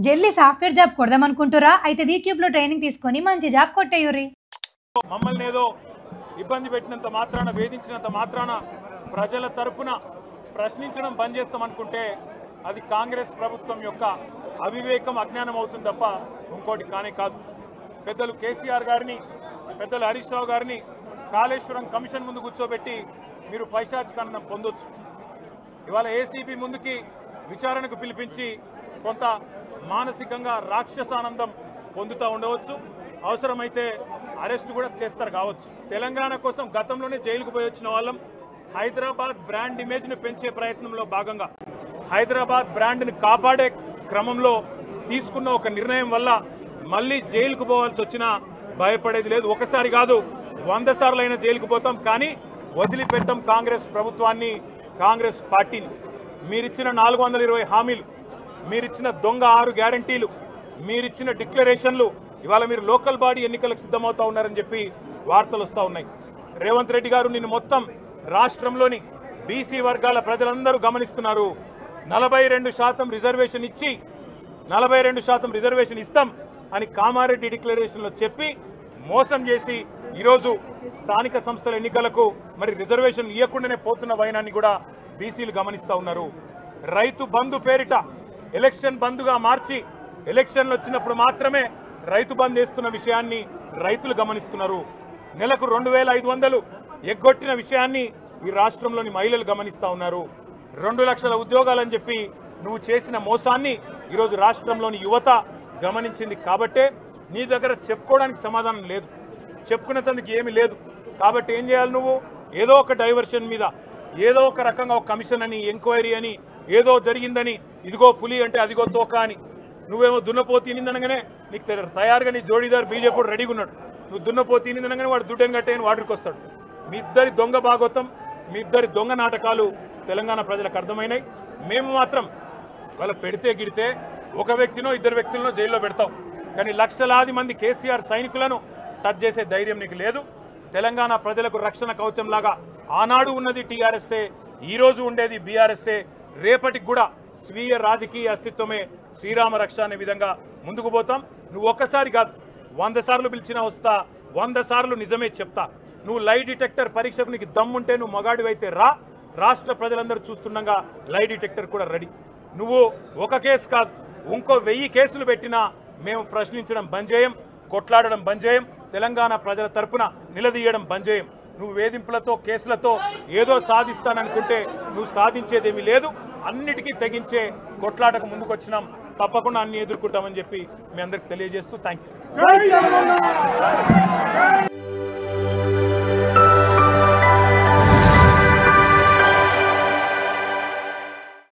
జల్లి software job కొడదామనుకుంటురా? అయితే వీక్యూబ్ లో ట్రైనింగ్ తీసుకొని మంచి జాబ్ కొట్టేయుర్రి. మమ్మల్ని ఏదో ఇబ్బంది పెట్టినంత మాత్రాన, వేధించినంత మాత్రాన ప్రజల తరపున ప్రశ్నించడం బంద్ చేస్తామనుకుంటే అది కాంగ్రెస్ ప్రభుత్వం యొక్క అవివేకం, అజ్ఞానం అవుతుంది తప్ప ఇంకోటి కానే కాదు. పెద్దలు కేసీఆర్ గారిని, పెద్దలు హరీష్ రావు గారిని కాళేశ్వరం కమిషన్ ముందు కూర్చోబెట్టి మీరు పైశాచికానందం పొందొచ్చు. ఇవాళ ఏసీబీ ముందుకి విచారణకు పిలిపించి కొంత మానసికంగా రాక్షసానందం పొందుతూ ఉండవచ్చు. అవసరమైతే అరెస్ట్ కూడా చేస్తారు కావచ్చు. తెలంగాణ కోసం గతంలోనే జైలుకు పోయి వచ్చిన వాళ్ళం. హైదరాబాద్ బ్రాండ్ ఇమేజ్ను పెంచే ప్రయత్నంలో భాగంగా, హైదరాబాద్ బ్రాండ్ని కాపాడే క్రమంలో తీసుకున్న ఒక నిర్ణయం వల్ల మళ్ళీ జైలుకు పోవాల్సి వచ్చినా భయపడేది లేదు. ఒకసారి కాదు, 100 సార్లు అయినా జైలుకు పోతాం, కానీ వదిలిపెట్టాం కాంగ్రెస్ ప్రభుత్వాన్ని, కాంగ్రెస్ పార్టీని. మీరిచ్చిన 420 హామీలు, మీరిచ్చిన దొంగ 6 గ్యారంటీలు, మీరిచ్చిన డిక్లరేషన్లు, ఇవాళ మీరు లోకల్ బాడీ ఎన్నికలకు సిద్ధమవుతా ఉన్నారని చెప్పి వార్తలు వస్తూ ఉన్నాయి. రేవంత్ రెడ్డి గారు నిన్ను మొత్తం రాష్ట్రంలోని బీసీ వర్గాల ప్రజలందరూ గమనిస్తున్నారు. 42% రిజర్వేషన్ ఇచ్చి 42% రిజర్వేషన్ ఇస్తాం అని కామారెడ్డి డిక్లరేషన్లో చెప్పి మోసం చేసి ఈరోజు స్థానిక సంస్థల ఎన్నికలకు మరి రిజర్వేషన్ ఇవ్వకుండానే పోతున్న వైనాన్ని కూడా బీసీలు గమనిస్తూ ఉన్నారు. రైతు బంధు పేరిట ఎలక్షన్ బంధుగా మార్చి ఎలక్షన్లు వచ్చినప్పుడు మాత్రమే రైతు బంధు వేస్తున్న విషయాన్ని రైతులు గమనిస్తున్నారు. నెలకు 2500 ఎగ్గొట్టిన విషయాన్ని ఈ రాష్ట్రంలోని మహిళలు గమనిస్తూ ఉన్నారు. 2 లక్షల ఉద్యోగాలని చెప్పి నువ్వు చేసిన మోసాన్ని ఈరోజు రాష్ట్రంలోని యువత గమనించింది. కాబట్టే నీ దగ్గర చెప్పుకోవడానికి సమాధానం లేదు, చెప్పుకునేందుకు ఏమీ లేదు. కాబట్టి ఏం చేయాలి? నువ్వు ఏదో ఒక డైవర్షన్ మీద, ఏదో ఒక రకంగా ఒక కమిషన్ అని, ఎంక్వైరీ అని, ఏదో జరిగిందని, ఇదిగో పులి అంటే అదిగో తోక అని, నువ్వేమో దున్నపోతు తినిందనగానే నీకు తయారుగా నీ జోడీదారు బీజేపీ రెడీగా ఉన్నాడు. నువ్వు దున్నపోతు తినిందనగానే వాడు దుడ్డని కట్టేయని వాడికి వస్తాడు. మీ ఇద్దరి దొంగ భాగవతం, మీ ఇద్దరి దొంగ నాటకాలు తెలంగాణ ప్రజలకు అర్థమైనాయి. మేము మాత్రం వాళ్ళ పెడితే గిడితే ఒక వ్యక్తినో 2 వ్యక్తులను జైల్లో పెడతావు, కానీ లక్షలాది మంది కేసీఆర్ సైనికులను టచ్ చేసే ధైర్యం నీకు లేదు. తెలంగాణ ప్రజలకు రక్షణ కవచంలాగా ఆనాడు ఉన్నది టీఆర్ఎస్ఏ, ఈరోజు ఉండేది బీఆర్ఎస్ఏ, రేపటికి కూడా స్వీయ రాజకీయ అస్తిత్వమే శ్రీరామ రక్ష అనే విధంగా ముందుకు పోతాం. నువ్వు ఒక్కసారి కాదు, 100 సార్లు పిలిచినా వస్తా, 100 సార్లు నిజమే చెప్తా. నువ్వు లై డిటెక్టర్ పరీక్షకు నీకు దమ్ముంటే నువ్వు మగాడివైతే రా, రాష్ట్ర ప్రజలందరూ చూస్తుండగా లై డిటెక్టర్ కూడా రెడీ. నువ్వు ఒక కేసు కాదు, ఇంకో 1000 కేసులు పెట్టినా మేము ప్రశ్నించడం బంద్ చేయం, కొట్లాడడం బంద్ చేయం, తెలంగాణ ప్రజల తరపున నిలదీయడం బంద్ చేయం. నువ్వు వేధింపులతో, కేసులతో ఏదో సాధిస్తాననుకుంటే నువ్వు సాధించేదేమీ లేదు. అన్నిటికీ తెగించే కొట్లాటకు ముందుకు వచ్చినాం, తప్పకుండా అన్ని ఎదుర్కొంటామని చెప్పి మీ అందరికి తెలియజేస్తూ థ్యాంక్ యూ.